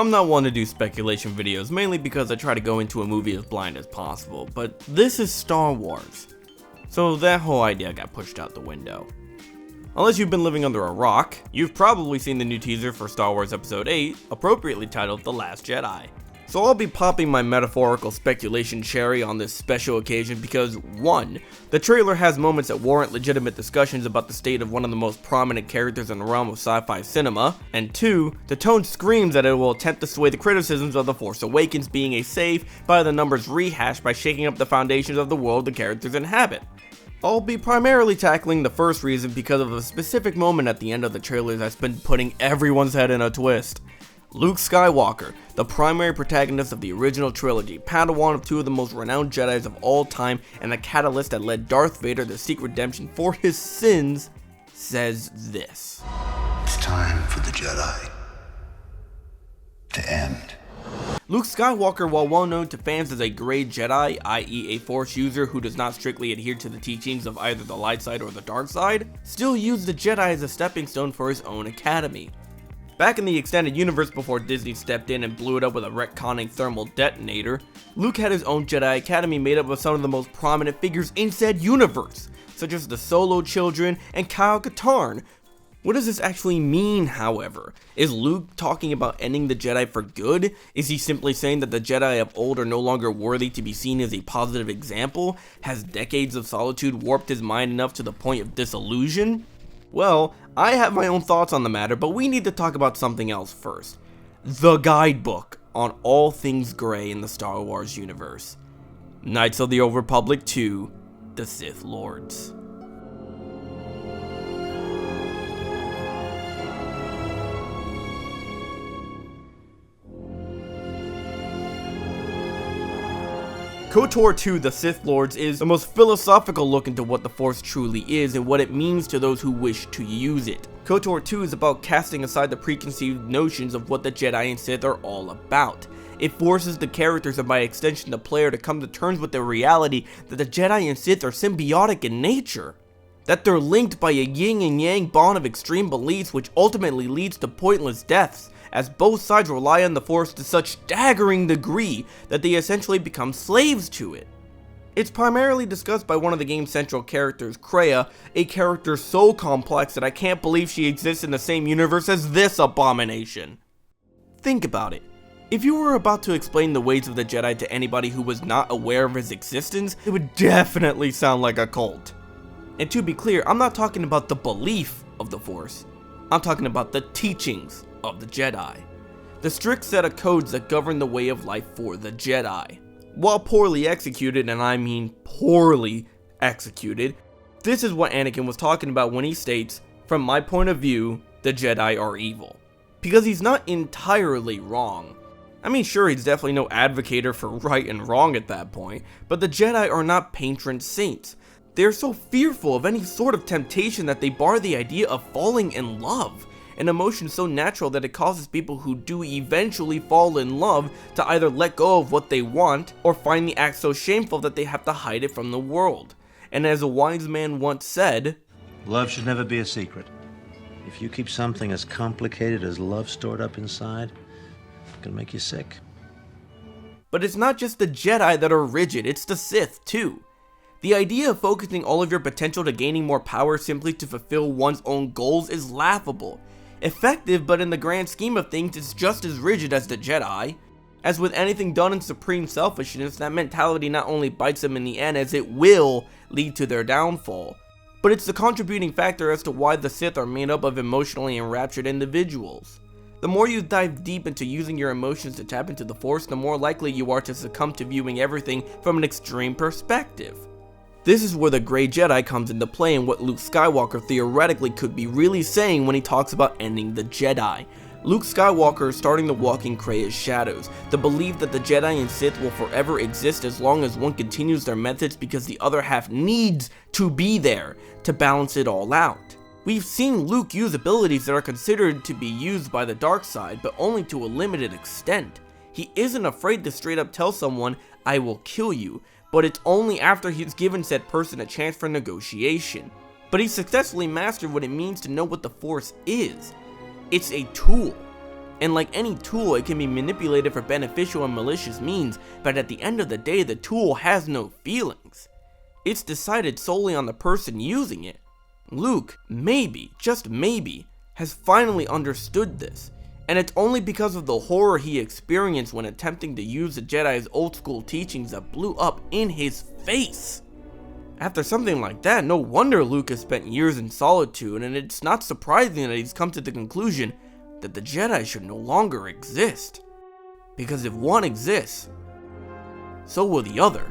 I'm not one to do speculation videos, mainly because I try to go into a movie as blind as possible, but this is Star Wars, so that whole idea got pushed out the window. Unless you've been living under a rock, you've probably seen the new teaser for Star Wars Episode VIII, appropriately titled The Last Jedi. So I'll be popping my metaphorical speculation cherry on this special occasion because 1. The trailer has moments that warrant legitimate discussions about the state of one of the most prominent characters in the realm of sci-fi cinema, and 2. The tone screams that it will attempt to sway the criticisms of The Force Awakens being a safe, by the numbers rehash by shaking up the foundations of the world the characters inhabit. I'll be primarily tackling the first reason because of a specific moment at the end of the trailer that's been putting everyone's head in a twist. Luke Skywalker, the primary protagonist of the original trilogy, Padawan of two of the most renowned Jedis of all time, and the catalyst that led Darth Vader to seek redemption for his sins, says this. It's time for the Jedi to end. Luke Skywalker, while well known to fans as a Grey Jedi, i.e. a Force user who does not strictly adhere to the teachings of either the light side or the dark side, still used the Jedi as a stepping stone for his own academy. Back in the extended universe before Disney stepped in and blew it up with a retconning thermal detonator, Luke had his own Jedi Academy made up of some of the most prominent figures in said universe, such as the Solo Children and Kyle Katarn. What does this actually mean, however? Is Luke talking about ending the Jedi for good? Is he simply saying that the Jedi of old are no longer worthy to be seen as a positive example? Has decades of solitude warped his mind enough to the point of disillusion? Well, I have my own thoughts on the matter, but we need to talk about something else first. The guidebook on all things gray in the Star Wars universe. Knights of the Old Republic 2, The Sith Lords. KOTOR 2, The Sith Lords is the most philosophical look into what the Force truly is and what it means to those who wish to use it. KOTOR 2 is about casting aside the preconceived notions of what the Jedi and Sith are all about. It forces the characters and by extension the player to come to terms with the reality that the Jedi and Sith are symbiotic in nature. That they're linked by a yin and yang bond of extreme beliefs which ultimately leads to pointless deaths, as both sides rely on the Force to such staggering degree that they essentially become slaves to it. It's primarily discussed by one of the game's central characters, Kreia, a character so complex that I can't believe she exists in the same universe as this abomination. Think about it. If you were about to explain the ways of the Jedi to anybody who was not aware of his existence, it would definitely sound like a cult. And to be clear, I'm not talking about the belief of the Force. I'm talking about the teachings of the Jedi. The strict set of codes that govern the way of life for the Jedi. While poorly executed, and I mean poorly executed, this is what Anakin was talking about when he states, "From my point of view, the Jedi are evil." Because he's not entirely wrong. I mean, sure, he's definitely no advocator for right and wrong at that point, but the Jedi are not patron saints. They are so fearful of any sort of temptation that they bar the idea of falling in love. An emotion so natural that it causes people who do eventually fall in love to either let go of what they want or find the act so shameful that they have to hide it from the world. And as a wise man once said, love should never be a secret. If you keep something as complicated as love stored up inside, it can make you sick. But it's not just the Jedi that are rigid, it's the Sith too. The idea of focusing all of your potential to gaining more power simply to fulfill one's own goals is laughable. Effective, but in the grand scheme of things, it's just as rigid as the Jedi. As with anything done in supreme selfishness, that mentality not only bites them in the end, as it will lead to their downfall, but it's the contributing factor as to why the Sith are made up of emotionally enraptured individuals. The more you dive deep into using your emotions to tap into the Force, the more likely you are to succumb to viewing everything from an extreme perspective. This is where the Grey Jedi comes into play and what Luke Skywalker theoretically could be really saying when he talks about ending the Jedi. Luke Skywalker is starting to walk in Kreia's shadows, the belief that the Jedi and Sith will forever exist as long as one continues their methods because the other half needs to be there to balance it all out. We've seen Luke use abilities that are considered to be used by the dark side, but only to a limited extent. He isn't afraid to straight up tell someone, "I will kill you," but it's only after he's given said person a chance for negotiation. But he's successfully mastered what it means to know what the Force is. It's a tool. And like any tool, it can be manipulated for beneficial and malicious means, but at the end of the day, the tool has no feelings. It's decided solely on the person using it. Luke, maybe, just maybe, has finally understood this, and it's only because of the horror he experienced when attempting to use the Jedi's old school teachings that blew up in his face. After something like that, no wonder Luke has spent years in solitude, and it's not surprising that he's come to the conclusion that the Jedi should no longer exist. Because if one exists, so will the other.